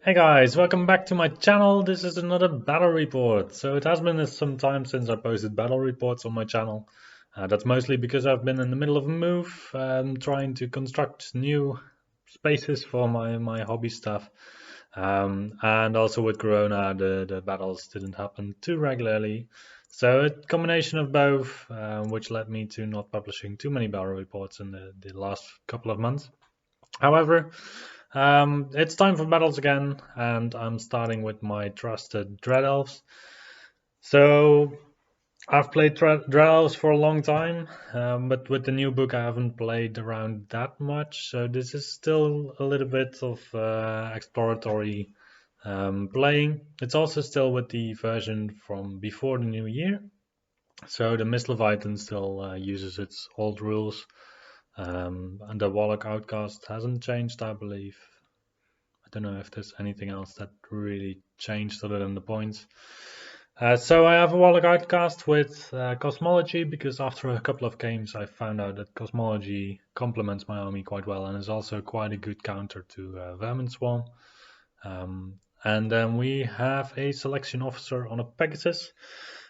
Hey guys, welcome back to my channel. This is another battle report. So it has been some time since I posted battle reports on my channel. That's mostly because I've been in the middle of a move, trying to construct new spaces for my hobby stuff. And also with Corona, the battles didn't happen too regularly. So a combination of both, which led me to not publishing too many battle reports in the last couple of months. However, it's time for battles again, and I'm starting with my trusted Dread Elves. So I've played Dread Elves for a long time, but with the new book, I haven't played around that much. So this is still a little bit of exploratory playing. It's also still with the version from before the new year. So the Mist Leviathan still uses its old rules, and the Warlock Outcast hasn't changed, I believe. I don't know if there's anything else that really changed other than the points. So I have a Warlock Outcast with Cosmology because after a couple of games I found out that Cosmology complements my army quite well and is also quite a good counter to Vermin Swarm. And then we have a Selection Officer on a Pegasus.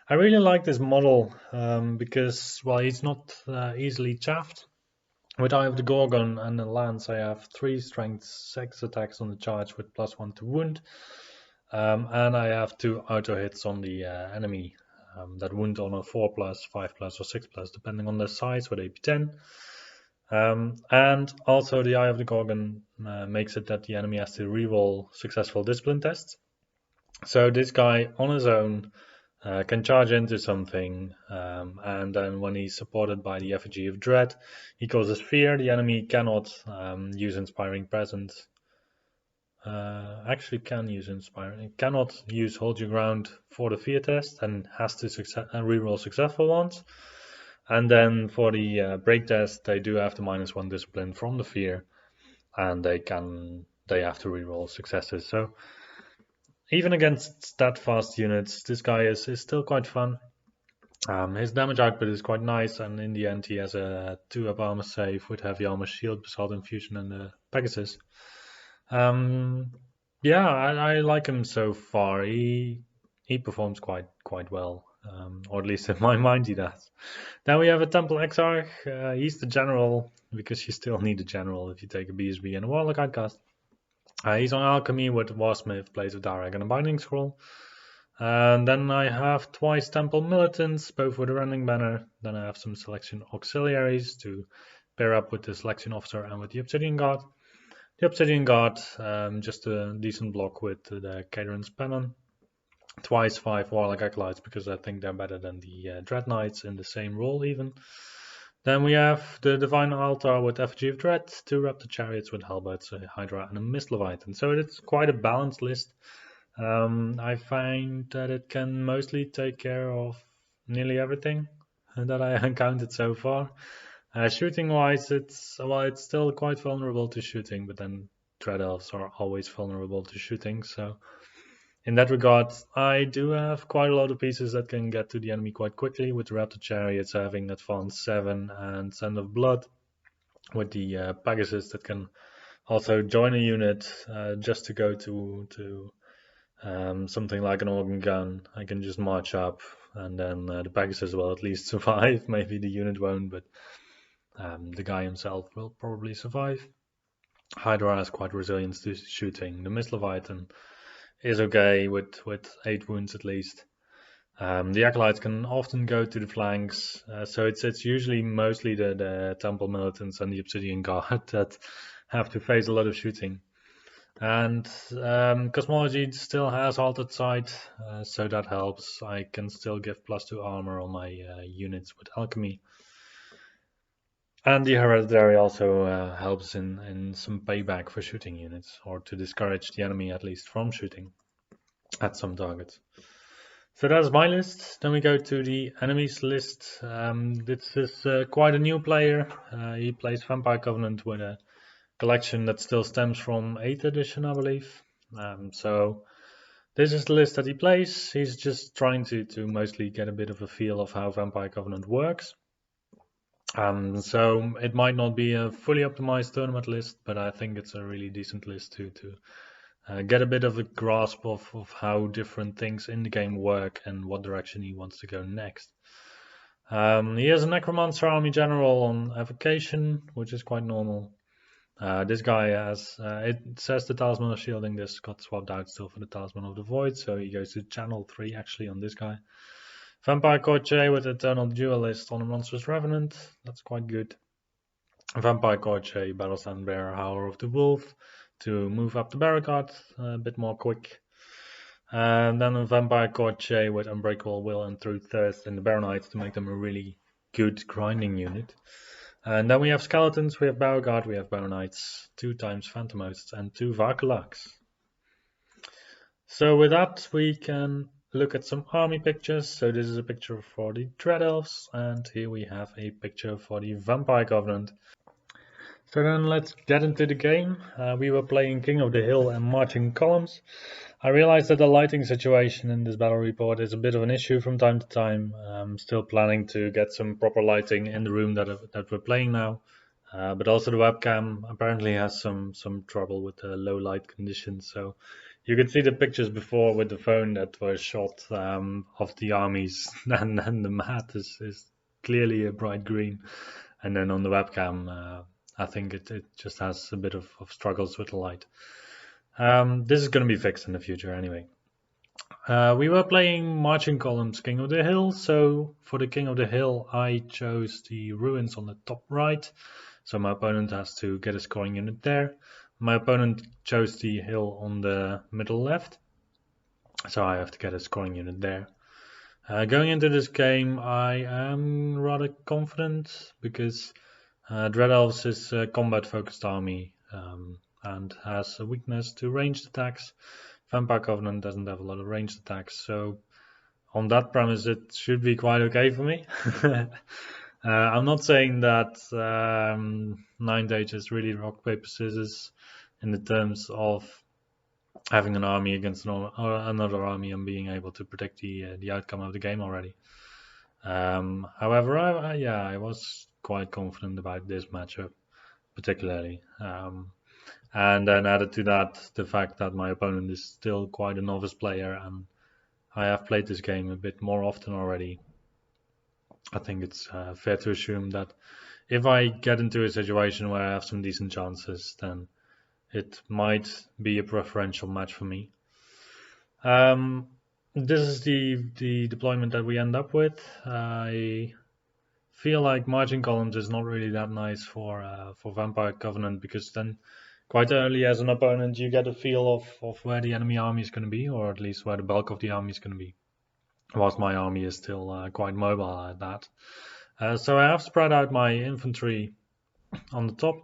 I really like this model because, well, he's not easily chaffed. With Eye of the Gorgon and the Lance, I have 3 strength 6 attacks on the charge with +1 to wound. And I have 2 auto hits on the enemy that wound on a 4+, 5+, or 6+, depending on their size with AP10. And also the Eye of the Gorgon makes it that the enemy has to reroll successful discipline tests. So this guy on his own can charge into something, and then when he's supported by the effigy of Dread, he causes fear. The enemy cannot use Inspiring Presence. Actually, can use Inspiring. Cannot use Hold Your Ground for the fear test, and has to reroll successful ones. And then for the break test, they do have the -1 discipline from the fear, and they have to reroll successes. So even against stat fast units, this guy is still quite fun. His damage output is quite nice, and in the end, he has a 2-up armor save with heavy armor, shield, basalt infusion, and the Pegasus. Yeah, I like him so far. He performs quite well, or at least in my mind he does. Then we have a Temple Exarch. He's the general because you still need a general if you take a BSB and a Warlock Outcast. He's on Alchemy with Warsmith, Blades of Darag, and a Binding Scroll. And then I have twice Temple Militants, both with a Rending Banner. Then I have some Selection Auxiliaries to pair up with the Selection Officer and with the Obsidian Guard. The Obsidian Guard, just a decent block with the Cateran's Pennon. Twice 5 Warlock Acolytes because I think they're better than the Dread Knights in the same role even. Then we have the Divine Altar with Effigy of Dread, 2 Raptor Chariots with Halberds, a Hydra, and a Mist Leviathan. So it's quite a balanced list. I find that it can mostly take care of nearly everything that I encountered so far. Shooting wise, it's still quite vulnerable to shooting, but then Dread Elves are always vulnerable to shooting. So in that regard, I do have quite a lot of pieces that can get to the enemy quite quickly, with the Raptor Chariots having Advance 7 and Send of Blood, with the Pegasus that can also join a unit just to go to something like an organ gun. I can just march up, and then the Pegasus will at least survive. Maybe the unit won't, but the guy himself will probably survive. Hydra has quite resilient to shooting. The Mist Leviathan is okay with 8 wounds at least. The Acolytes can often go to the flanks, so it's usually mostly the Temple Militants and the Obsidian Guard that have to face a lot of shooting. And Cosmology still has Altered Sight, so that helps. I can still give +2 armor on my units with Alchemy. And the Hereditary also helps in some payback for shooting units, or to discourage the enemy at least from shooting at some targets. So that's my list. Then we go to the enemies list. This is quite a new player. He plays Vampire Covenant with a collection that still stems from 8th edition, I believe. So this is the list that he plays. He's just trying to mostly get a bit of a feel of how Vampire Covenant works. So it might not be a fully optimized tournament list, but I think it's a really decent list to get a bit of a grasp of how different things in the game work and what direction he wants to go next. He has a Necromancer Army General on evocation, which is quite normal. This guy has, it says the Talisman of Shielding. This got swapped out still for the Talisman of the Void, so he goes to channel 3 actually on this guy. Vampire Courtier with Eternal Duelist on a Monstrous Revenant, that's quite good. Vampire Courtier, Battlestand Bearer, Howler of the Wolf to move up the barricade a bit more quick. And then a Vampire Courtier with Unbreakable Will and True Thirst in the Baronites to make them a really good grinding unit. And then we have Skeletons, we have Barricade, we have Baronites, 2 times Phantom Hosts and 2 Varkulaks. So with that we can look at some army pictures. So this is a picture for the Dread Elves, and here we have a picture for the Vampire Covenant. So then let's get into the game. We were playing King of the Hill and Marching Columns. I realized that the lighting situation in this battle report is a bit of an issue from time to time. I'm still planning to get some proper lighting in the room that we're playing now. But also the webcam apparently has some trouble with the low light conditions. So you could see the pictures before with the phone that were shot of the armies, and then the mat is clearly a bright green. And then on the webcam, I think it just has a bit of struggles with the light. This is going to be fixed in the future anyway. We were playing Marching Columns King of the Hill, so for the King of the Hill I chose the ruins on the top right, so my opponent has to get a scoring unit there. My opponent chose the hill on the middle left, so I have to get a scoring unit there. Going into this game I am rather confident because Dread Elves is a combat focused army and has a weakness to ranged attacks. Vampire Covenant doesn't have a lot of ranged attacks, so on that premise it should be quite okay for me. I'm not saying that 9th Age is really rock, paper, scissors in the terms of having an army against another army and being able to predict the outcome of the game already. However, I was quite confident about this matchup, particularly. And then added to that, the fact that my opponent is still quite a novice player and I have played this game a bit more often already. I think it's fair to assume that if I get into a situation where I have some decent chances, then it might be a preferential match for me. This is the deployment that we end up with. I feel like Marching Columns is not really that nice for Vampire Covenant, because then quite early as an opponent you get a feel of where the enemy army is going to be, or at least where the bulk of the army is going to be, whilst my army is still quite mobile at that. So I have spread out my infantry on the top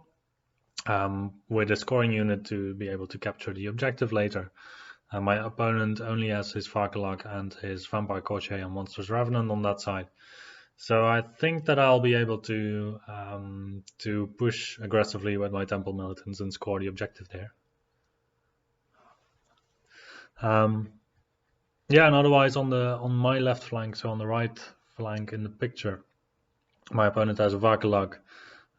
with a scoring unit to be able to capture the objective later. My opponent only has his Varkulak and his Vampire Courtier and Monstrous Revenant on that side. So I think that I'll be able to push aggressively with my Temple Militants and score the objective there. Yeah, and otherwise on my left flank, so on the right flank in the picture, my opponent has a Varkulak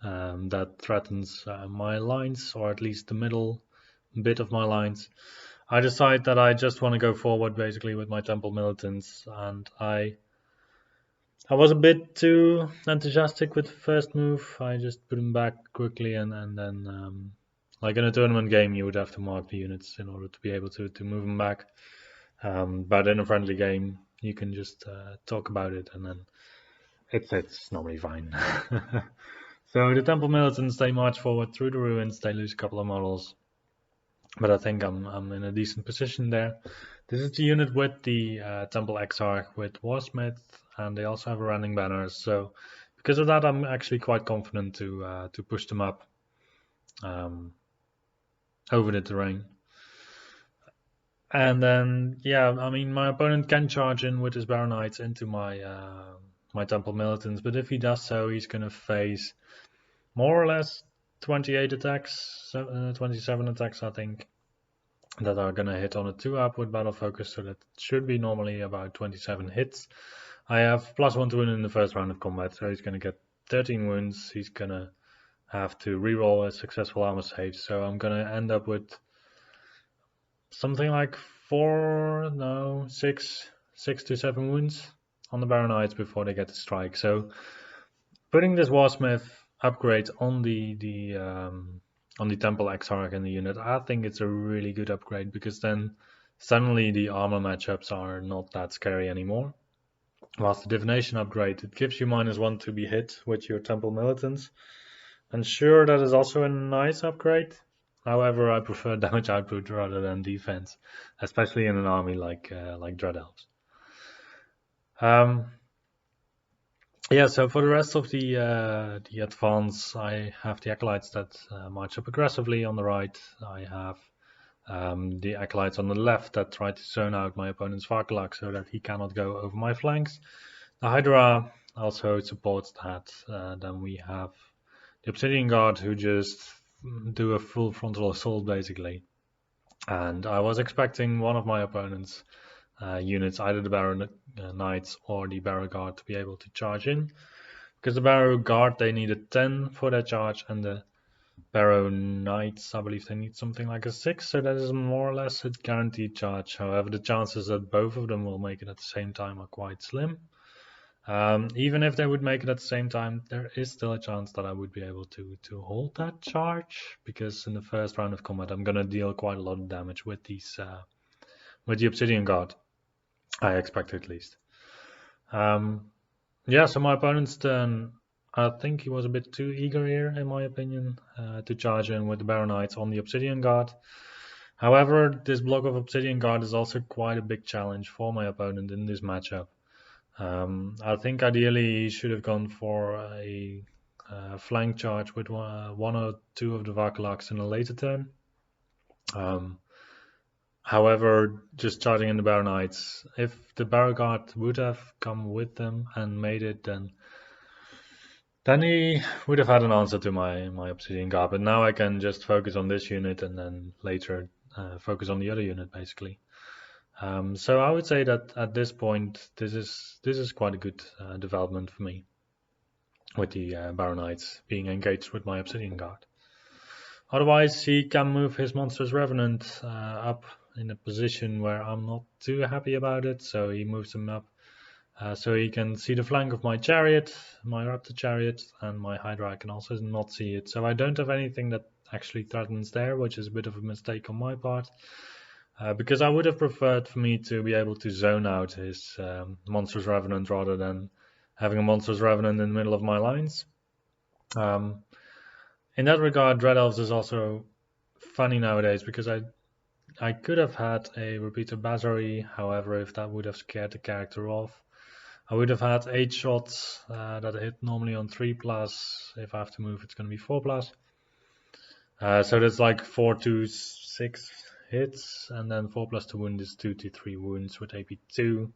that threatens my lines, or at least the middle bit of my lines. I decide that I just want to go forward basically with my Temple Militants, and I was a bit too enthusiastic with the first move. I just put them back quickly, and then like in a tournament game you would have to mark the units in order to be able to move them back. But in a friendly game you can just talk about it, and then it's normally fine. So the Temple Militants, they march forward through the ruins, they lose a couple of models, but I think I'm in a decent position there. This is the unit with the Temple Exarch with Warsmith, and they also have a Rending Banner, so because of that I'm actually quite confident to push them up over the terrain. And then, yeah, I mean, my opponent can charge in with his Baronites into my Temple Militants, but if he does so, he's going to face more or less 28 attacks, 27 attacks, I think, that are going to hit on a 2-up with Battle Focus, so that should be normally about 27 hits. I have +1 to win in the first round of combat, so he's going to get 13 wounds. He's going to have to reroll a successful armor save, so I'm going to end up with something like 6 to 7 wounds on the Baronites before they get to strike. So putting this Warsmith upgrade on the Temple Exarch in the unit, I think it's a really good upgrade, because then suddenly the armor matchups are not that scary anymore. Whilst the Divination upgrade, it gives you -1 to be hit with your Temple Militants. And sure, that is also a nice upgrade. However, I prefer damage output rather than defense, especially in an army like Dread Elves. Yeah, so for the rest of the advance, I have the Acolytes that march up aggressively on the right. I have the Acolytes on the left that try to zone out my opponent's Varkalak so that he cannot go over my flanks. The Hydra also supports that. Then we have the Obsidian Guard, who just do a full frontal assault basically. And I was expecting one of my opponent's units, either the Barrow Knights or the Barrow Guard, to be able to charge in. Because the Barrow Guard, they needed 10 for their charge, and the Barrow Knights, I believe they need something like a 6, so that is more or less a guaranteed charge. However, the chances that both of them will make it at the same time are quite slim. Even if they would make it at the same time, there is still a chance that I would be able to hold that charge, because in the first round of combat I'm going to deal quite a lot of damage with these with the Obsidian Guard, I expect at least. Yeah, so my opponent's turn, I think he was a bit too eager here, in my opinion, to charge in with the Baronites on the Obsidian Guard. However, this block of Obsidian Guard is also quite a big challenge for my opponent in this matchup. I think ideally he should have gone for a flank charge with one or two of the Varkalaks in a later turn. However, just charging in the Baronites, if the Barrow Guard would have come with them and made it, then he would have had an answer to my Obsidian Guard. But now I can just focus on this unit and then later focus on the other unit, basically. So I would say that at this point, this is quite a good development for me, with the Baronites being engaged with my Obsidian Guard. Otherwise, he can move his Monstrous Revenant up in a position where I'm not too happy about it, so he moves him up so he can see the flank of my chariot, my Raptor chariot, and my Hydra can also not see it. So I don't have anything that actually threatens there, which is a bit of a mistake on my part. Because I would have preferred for me to be able to zone out his Monstrous Revenant rather than having a Monstrous Revenant in the middle of my lines. In that regard, Dread Elves is also funny nowadays, because I could have had a Repeater Basari. However, if that would have scared the character off, I would have had 8 shots that hit normally on 3+. If I have to move, it's going to be 4+. So that's like 4 to 6 hits, and then 4+ to wound is 2 to 3 wounds with AP2.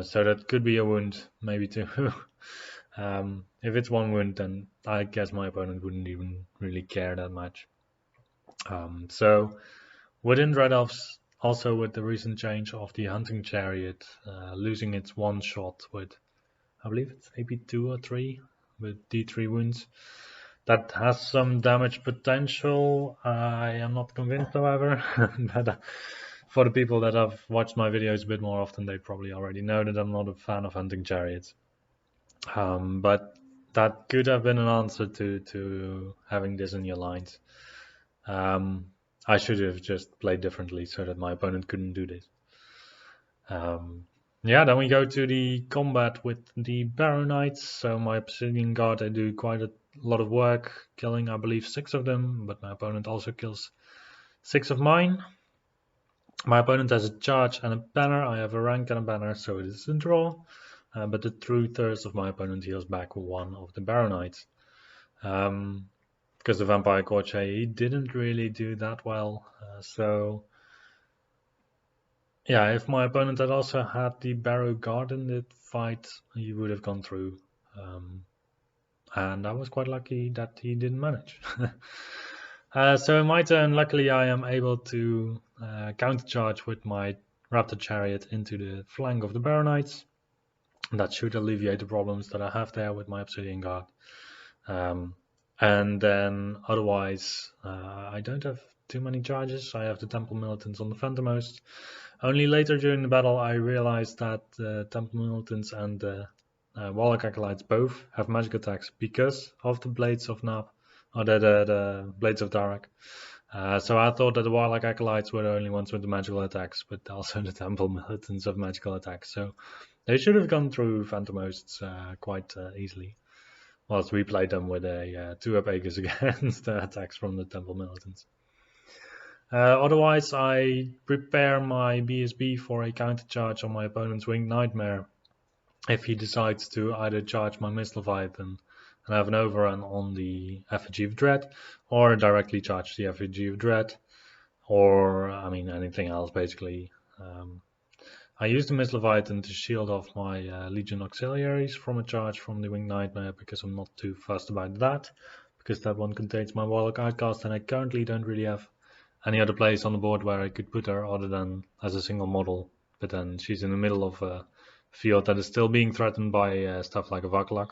So that could be a wound, maybe 2. If it's 1 wound, then I guess my opponent wouldn't even really care that much. So within Dread Elves, also with the recent change of the Hunting Chariot, losing its 1 shot with, I believe it's AP2 or 3, with D3 wounds, that has some damage potential. I am not convinced, however. But for the people that have watched my videos a bit more often, they probably already know that I'm not a fan of Hunting Chariots. But that could have been an answer to having this in your lines. I should have just played differently so that my opponent couldn't do this. Yeah, then we go to the combat with the Barrow Knights. So my Obsidian Guard, they do quite a lot of work, killing I believe 6 of them, but my opponent also kills 6 of mine. My opponent has a charge and a banner. I have a rank and a banner, so it is a draw. But the 2/3 of my opponent heals back 1 of the Barrow Knights. Because the Vampire Courtier, he didn't really do that well. So yeah, if my opponent had also had the Barrow Guard in the fight, he would have gone through. And I was quite lucky that he didn't manage. So in my turn, luckily I am able to countercharge with my Raptor Chariot into the flank of the Barrow Knights. That should alleviate the problems that I have there with my Obsidian Guard. And then otherwise, I don't have too many charges. I have the Temple Militants on the Phantomhost. Only later during the battle I realized that Temple Militants and Warlock Acolytes both have magic attacks because of the Blades of Nab, or the Blades of Darak. So I thought that the Warlock Acolytes were the only ones with the magical attacks, but also the Temple Militants have magical attacks. So they should have gone through Phantomhosts quite easily. Whilst we played them with a 2-up Aegis against the attacks from the Temple Militants. Otherwise, I prepare my BSB for a counter charge on my opponent's Winged Nightmare if he decides to either charge my Mist Leviathan and have an overrun on the Effigy of Dread, or directly charge the Effigy of Dread, or, I mean, anything else basically. I use the Mist Leviathan to shield off my Legion Auxiliaries from a charge from the Winged Nightmare because I'm not too fussed about that, because that one contains my Warlock Outcast and I currently don't really have any other place on the board where I could put her other than as a single model, but then she's in the middle of a field that is still being threatened by stuff like a Vakulak.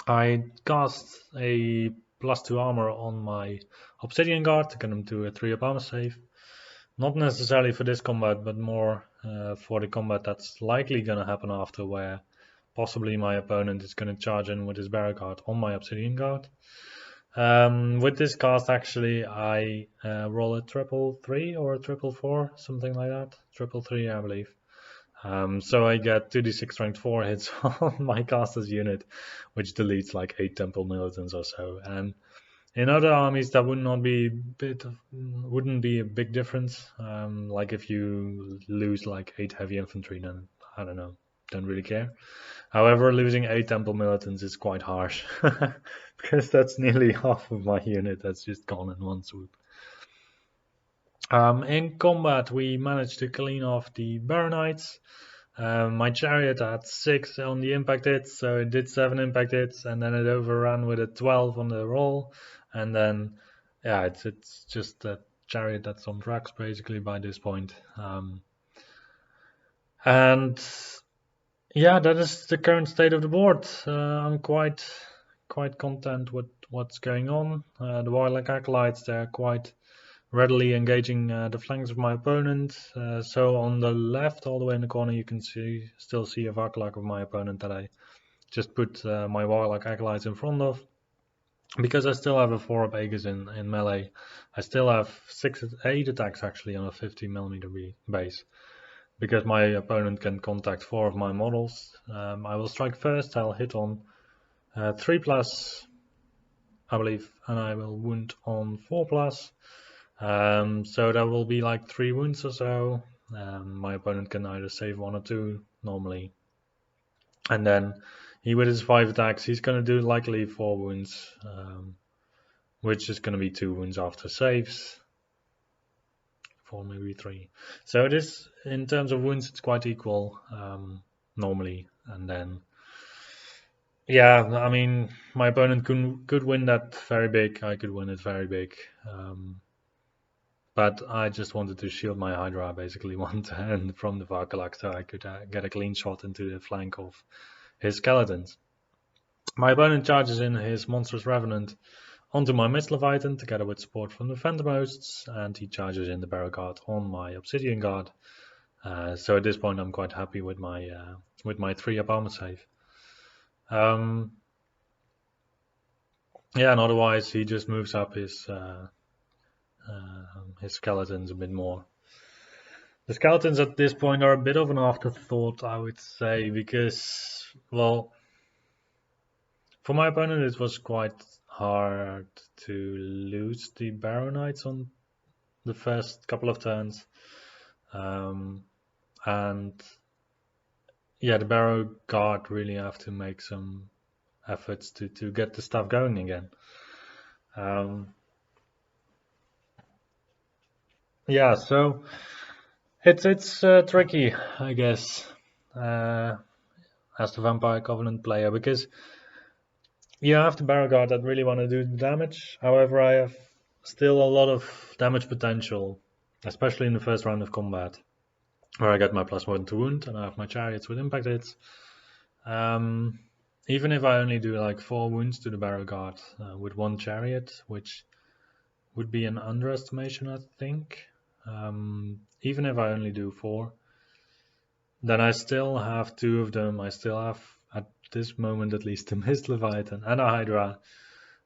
I cast a +2 armor on my Obsidian Guard to get him to a 3-up armor save. Not necessarily for this combat, but more for the combat that's likely going to happen after, where possibly my opponent is going to charge in with his Barrow Guard on my Obsidian Guard. With this cast, actually, I roll a 333 or a 444, something like that. 333, I believe. So I get 2d6 strength 4 hits on my caster's unit, which deletes like 8 Temple Militants or so. And in other armies, that wouldn't be a big difference. Like if you lose like 8 heavy infantry, then I don't know, don't really care. However, losing 8 Temple Militants is quite harsh, because that's nearly half of my unit that's just gone in one swoop. In combat, we managed to clean off the Baronites. My chariot had 6 on the impact hits, so it did 7 impact hits, and then it overran with a 12 on the roll. And then, yeah, it's just a chariot that's on tracks basically by this point. And yeah, that is the current state of the board. I'm quite content with what's going on. The Warlock Acolytes, they're quite readily engaging the flanks of my opponent. So on the left, all the way in the corner, you can still see a Vakulak of my opponent that I just put my Warlock Acolytes in front of. Because I still have a 4-up Aegis in melee, I still have 8 attacks actually on a 50mm base. Because my opponent can contact 4 of my models, I will strike first. I'll hit on 3+, I believe, and I will wound on 4+. So that will be like 3 wounds or so. My opponent can either save 1 or 2 normally. And then he, with his 5 attacks, he's going to do likely 4 wounds, which is going to be 2 wounds after saves. 4, maybe 3. So it is, in terms of wounds, it's quite equal normally. And then, yeah, I mean, my opponent could win that very big. I could win it very big. But I just wanted to shield my Hydra basically one turn from the Vakulak so I could get a clean shot into the flank of his skeletons. My opponent charges in his Monstrous Revenant onto my Mist Leviathan together with support from the Phantomhosts, and he charges in the Barrow Guard on my Obsidian Guard. So at this point I'm quite happy with my 3-up armor save. Yeah, and otherwise he just moves up his skeletons a bit more. The skeletons at this point are a bit of an afterthought, I would say, because, well, for my opponent it was quite hard to lose the Baronites on the first couple of turns. And yeah, the Barrow Guard really have to make some efforts to get the stuff going again. Yeah, so it's tricky, I guess, as the Vampire Covenant player, because you have the Barrow Guard that really want to do the damage. However, I have still a lot of damage potential, especially in the first round of combat, where I get my +1 to wound and I have my chariots with impact hits. Even if I only do like 4 wounds to the Barrow Guard with 1 chariot, which would be an underestimation, I think. Even if I only do 4, then I still have 2 of them. I still have, at this moment at least, the Mist Leviathan and a Hydra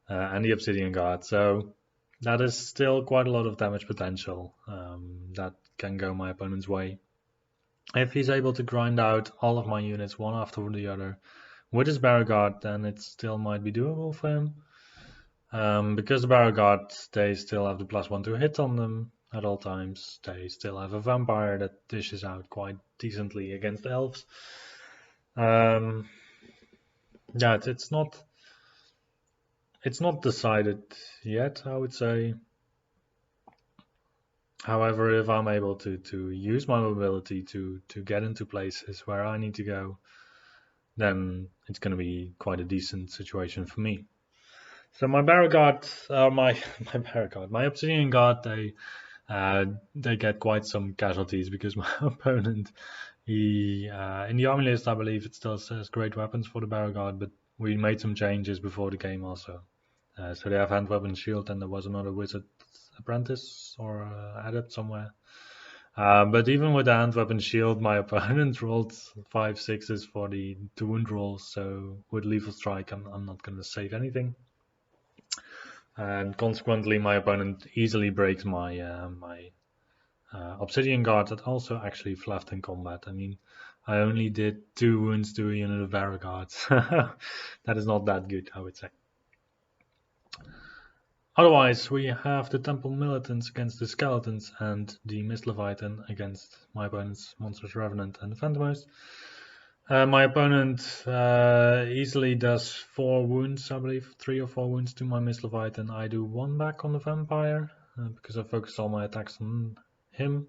and the Obsidian Guard. So that is still quite a lot of damage potential that can go my opponent's way. If he's able to grind out all of my units one after the other with his Barrow Guard, then it still might be doable for him. Because the Barrow Guard, they still have the +1 to hit on them at all times. They still have a Vampire that dishes out quite decently against Elves. Yeah, it's not decided yet, I would say. However, if I'm able to use my mobility to get into places where I need to go, then it's going to be quite a decent situation for me. So my Barrow Guard, my Barrow Guard, my Obsidian Guard, they get quite some casualties because my opponent, he in the army list, I believe it still says great weapons for the Barrow Guard, but we made some changes before the game also. So they have hand weapon shield, and there was another wizard apprentice or adept somewhere. But even with the hand weapon shield, my opponent rolled 5 6s for the wound rolls. So with lethal strike, I'm not going to save anything, and consequently, my opponent easily breaks my Obsidian Guard that also actually fluffed in combat. I mean, I only did 2 wounds to a unit of Barrow Guards. That is not that good, I would say. Otherwise, we have the Temple Militants against the Skeletons and the Mist Leviathan against my opponent's Monstrous Revenant and the Phantomhost. My opponent easily does 4 wounds, I believe, 3 or 4 wounds to my Mist Leviathan. I do 1 back on the Vampire because I focus all my attacks on him.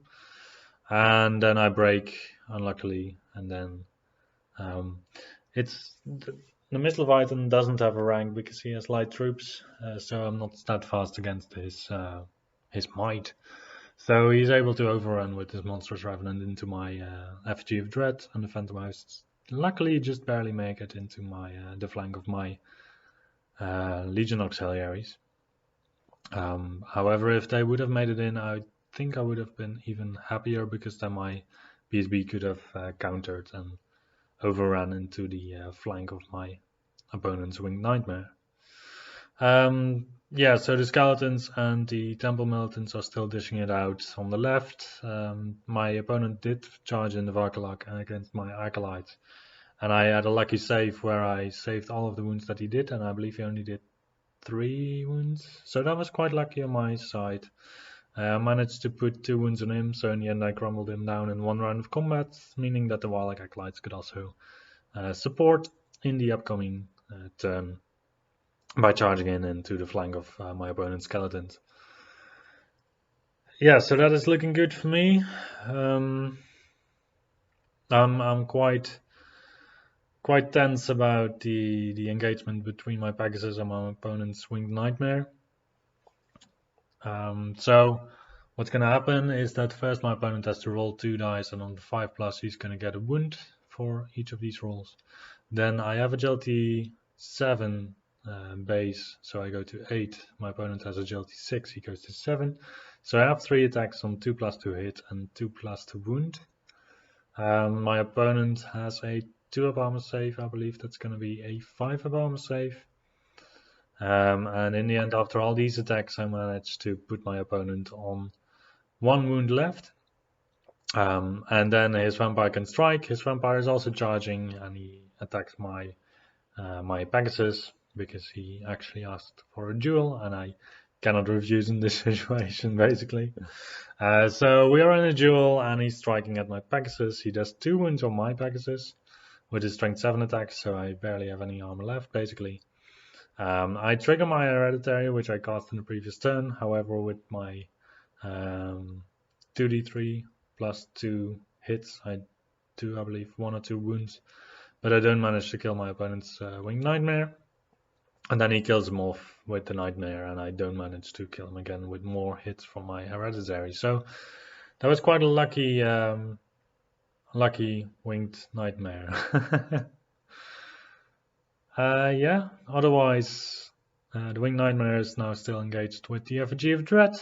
And then I break, unluckily, and then it's... The Mist Leviathan doesn't have a rank because he has light troops, so I'm not that fast against his might. So he's able to overrun with his Monstrous Revenant into my effigy of Dread, and the Phantom Hosts luckily just barely make it into my the flank of my Legion Auxiliaries. However, if they would have made it in, I think I would have been even happier because then my BSB could have countered and overran into the flank of my opponent's Winged Nightmare. Yeah, so the Skeletons and the Temple Militants are still dishing it out on the left. My opponent did charge in the Varkalak against my Acolyte, and I had a lucky save where I saved all of the wounds that he did, and I believe he only did 3 wounds, so that was quite lucky on my side. I managed to put 2 wounds on him, so in the end I crumbled him down in 1 round of combat, meaning that the Warlock Acolytes could also support in the upcoming turn by charging in into the flank of my opponent's Skeletons. Yeah, so that is looking good for me. I'm quite tense about the engagement between my Pegasus and my opponent's Winged Nightmare. So what's going to happen is that first my opponent has to roll 2 dice, and on the 5+ he's going to get a wound for each of these rolls. Then I have agility 7 base, so I go to 8. My opponent has agility 6, he goes to 7. So I have 3 attacks on 2+ to hit and 2+ to wound. My opponent has a 2-up armor save. I believe that's going to be a 5-up armor save. And in the end, after all these attacks, I managed to put my opponent on 1 wound left. And then his Vampire can strike. His Vampire is also charging, and he attacks my Pegasus because he actually asked for a duel, and I cannot refuse in this situation, basically. So we are in a duel, and he's striking at my Pegasus. He does 2 wounds on my Pegasus with his strength 7 attack, so I barely have any armor left, basically. I trigger my Hereditary, which I cast in the previous turn. However, with my 2d3 plus 2 hits, I do, I believe, 1 or 2 wounds. But I don't manage to kill my opponent's Winged Nightmare. And then he kills him off with the Nightmare, and I don't manage to kill him again with more hits from my Hereditary. So that was quite a lucky Winged Nightmare. Yeah, otherwise The Winged Nightmare is now still engaged with the Effigy of Dread,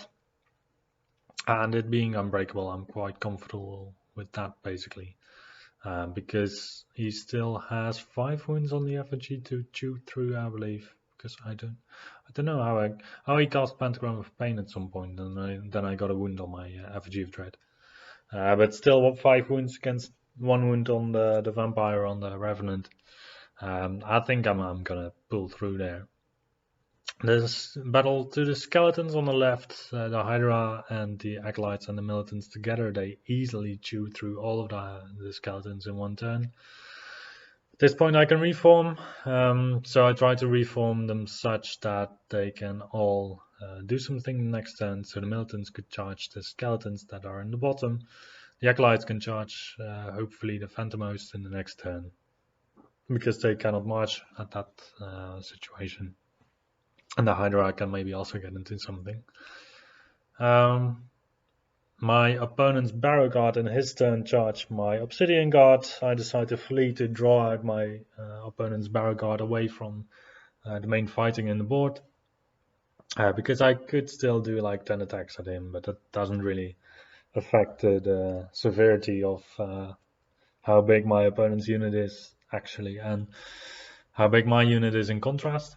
and it being unbreakable, I'm quite comfortable with that basically, because he still has 5 wounds on the Effigy to chew through, I believe. Because I don't know how he cast Pentagram of Pain at some point, and then I got a wound on my Effigy of Dread. But still, 5 wounds against 1 wound on the Vampire on the Revenant. I think I'm gonna pull through there. This battle to the skeletons on the left, the Hydra and the Acolytes and the Militants together, they easily chew through all of the skeletons in one turn. At this point I can reform, so I try to reform them such that they can all do something next turn, so the Militants could charge the skeletons that are in the bottom. The Acolytes can charge, hopefully, the Phantom Host in the next turn, because they cannot march at that situation. And the Hydra can maybe also get into something. My opponent's Barrow Guard in his turn charged my Obsidian Guard. I decide to flee to draw out my opponent's Barrow Guard away from the main fighting in the board. Because I could still do like 10 attacks at him, but that doesn't really affect the severity of how big my opponent's unit is actually, and how big my unit is in contrast.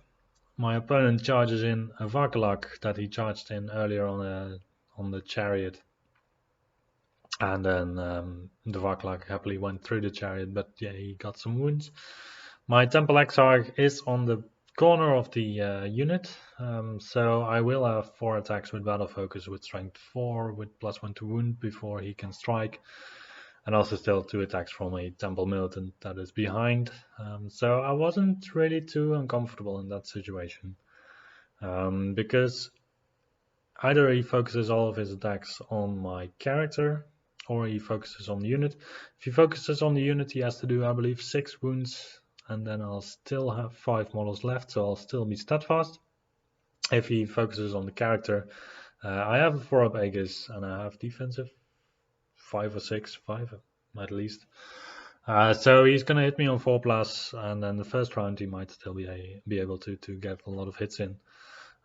My opponent charges in a Varkalak that he charged in earlier on the chariot, and then the Varkalak happily went through the chariot, but yeah, he got some wounds. My Temple Exarch is on the corner of the unit, so I will have 4 attacks with Battle Focus with Strength 4 with +1 to wound before he can strike, and also still 2 attacks from a Temple Militant that is behind. So I wasn't really too uncomfortable in that situation, because either he focuses all of his attacks on my character, or he focuses on the unit. If he focuses on the unit, he has to do, I believe, 6 wounds, and then I'll still have 5 models left, so I'll still be steadfast. If he focuses on the character, I have a 4-up Aegis, and I have defensive 5 or 6, 5 at least. So he's going to hit me on 4+, and then the first round he might still be able to get a lot of hits in.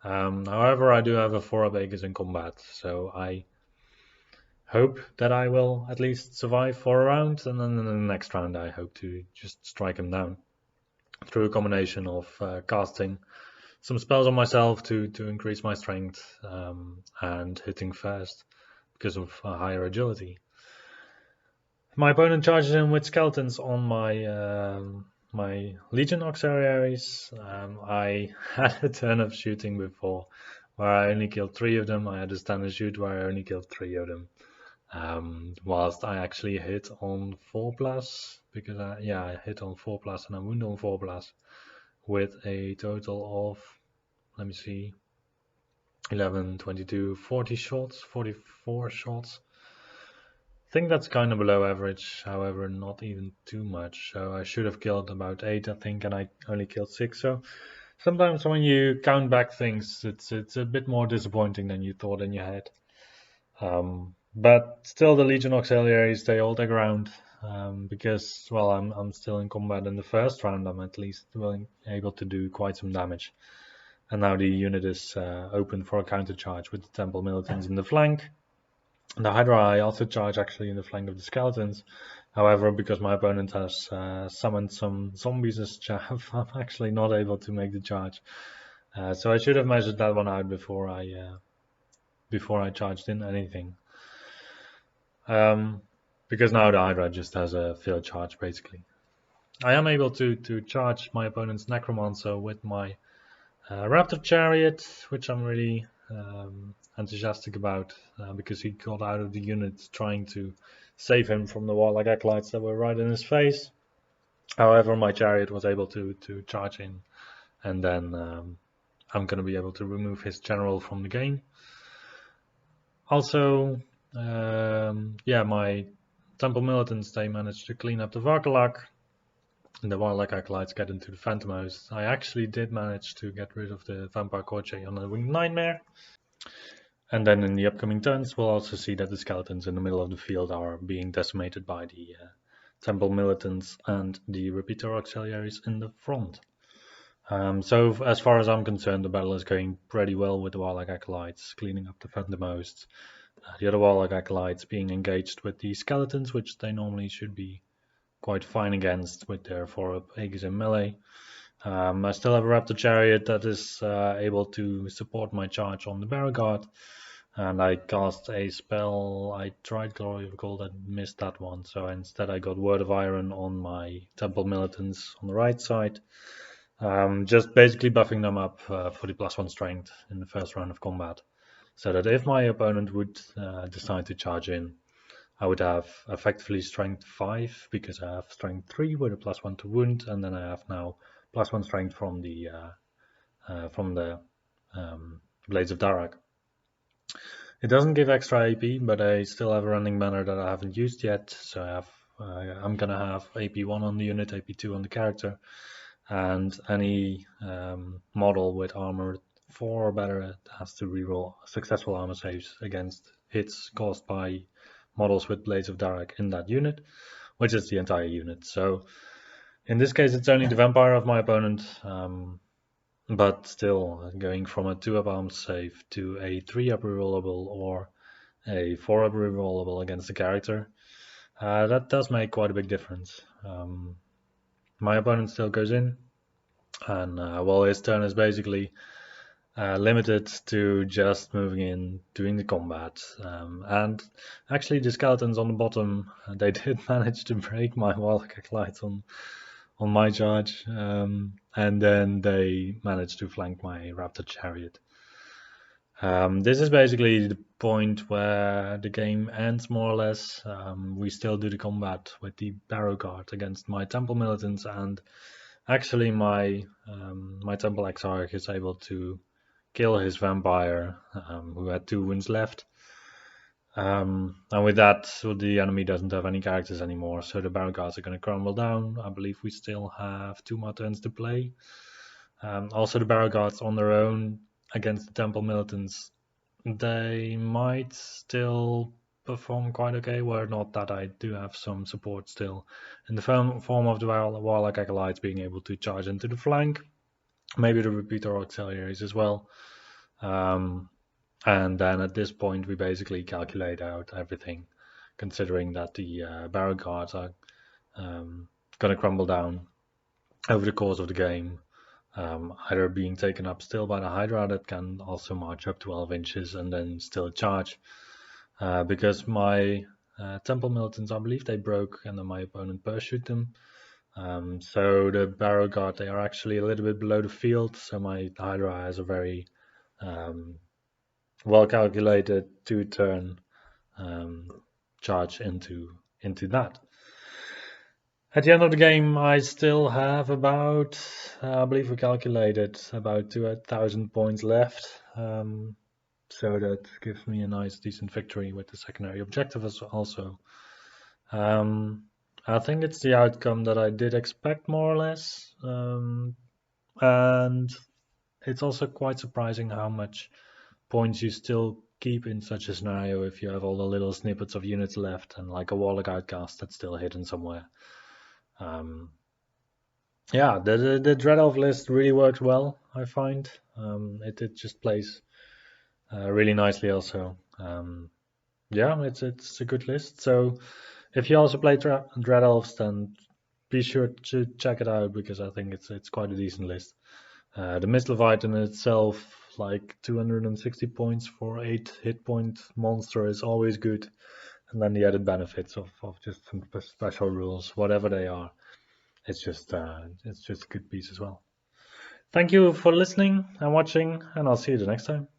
However, I do have a 4-up Aegis in combat, so I hope that I will at least survive for a round, and then in the next round I hope to just strike him down through a combination of casting some spells on myself to increase my strength, and hitting fast because of higher agility. My opponent charges in with skeletons on my Legion Auxiliaries. I had a turn of shooting before where I only killed 3 of them. I had a standard shoot where I only killed 3 of them. Whilst I actually hit on 4+, because I hit on 4+ and I wound on 4+, with a total of, let me see, 11, 22, 40 shots, 44 shots. I think that's kind of below average, however, not even too much. So I should have killed about 8, I think, and I only killed 6. So sometimes when you count back things, it's a bit more disappointing than you thought in your head. But still, the Legion Auxiliaries, they hold their ground, because, well, I'm still in combat in the first round. I'm at least able to do quite some damage. And now the unit is open for a counter charge with the Temple Militants in the flank. The Hydra I also charge actually in the flank of the skeletons. However, because my opponent has summoned some zombies as chaff, I'm actually not able to make the charge. So I should have measured that one out before I charged in anything. Because now the Hydra just has a failed charge basically. I am able to charge my opponent's Necromancer with my Raptor Chariot, which I'm really enthusiastic about, because he got out of the unit trying to save him from the Warlike Acolytes that were right in his face. However, my Chariot was able to charge in, and then I'm going to be able to remove his General from the game. Also, my Temple Militants, they managed to clean up the Varkalak. The Warlike Acolytes get into the Phantom Host. I actually did manage to get rid of the Vampire Courtier on the Winged Nightmare. And then in the upcoming turns, we'll also see that the skeletons in the middle of the field are being decimated by the Temple Militants and the Repeater Auxiliaries in the front. So as far as I'm concerned, the battle is going pretty well with the Warlock Acolytes cleaning up the front the most. The other Warlock Acolytes being engaged with the Skeletons, which they normally should be quite fine against with their 4-up Aegis and melee. I still have a Raptor Chariot that is able to support my charge on the Barrow Guard. And I cast a spell. I tried Glory of Gold, I missed that one. So instead I got Word of Iron on my Temple Militants on the right side. Just basically buffing them up for the +1 strength in the first round of combat. So that if my opponent would decide to charge in, I would have effectively strength 5 because I have strength 3 with a +1 to wound, and then I have now +1 strength from the Blades of Darak. It doesn't give extra AP, but I still have a running banner that I haven't used yet, so I'm gonna have AP1 on the unit, AP2 on the character, and any model with armor 4 or better has to reroll successful armor saves against hits caused by models with Blades of Darak in that unit, which is the entire unit. So in this case, it's only the vampire of my opponent, but still going from a 2-up armor save to a 3-up rerollable or a 4-up rerollable against the character, that does make quite a big difference. My opponent still goes in, and well, his turn is basically limited to just moving in, doing the combat. And actually, the skeletons on the bottom, they did manage to break my Warlock Acolytes on my charge, and then they managed to flank my Raptor Chariot. This is basically the point where the game ends, more or less. We still do the combat with the Barrow Guard against my Temple Militants, and actually my Temple Exarch is able to kill his vampire, who had 2 wounds left. And with that, the enemy doesn't have any characters anymore, so the Barrow Guards are going to crumble down. I believe we still have 2 more turns to play. Also, the Barrow Guards on their own against the Temple Militants, they might still perform quite okay, were not that I do have some support still in the form of the Warlock Acolytes being able to charge into the flank, maybe the Repeater Auxiliaries as well. And then at this point, we basically calculate out everything, considering that the Barrow Guards are going to crumble down over the course of the game, either being taken up still by the Hydra that can also march up 12 inches and then still charge. Because my Temple Militants, I believe they broke and then my opponent pursued them. So the Barrow Guard, they are actually a little bit below the field, so my Hydra has a very well calculated 2-turn charge into that. At the end of the game, I still have about, I believe we calculated, about 2,000 points left. So that gives me a nice, decent victory with the secondary objective also. I think it's the outcome that I did expect, more or less. And it's also quite surprising how much points you still keep in such a scenario if you have all the little snippets of units left and like a Warlock Outcast that's still hidden somewhere. Yeah, the Dread Elf list really works well, I find. It just plays really nicely also. Yeah, it's a good list. So if you also play Dread Elves, then be sure to check it out because I think it's quite a decent list. The Mist Leviathan itself, like 260 points for 8 hit point monster is always good. And then the added benefits of just some special rules, whatever they are, it's just a good piece as well. Thank you for listening and watching, and I'll see you the next time.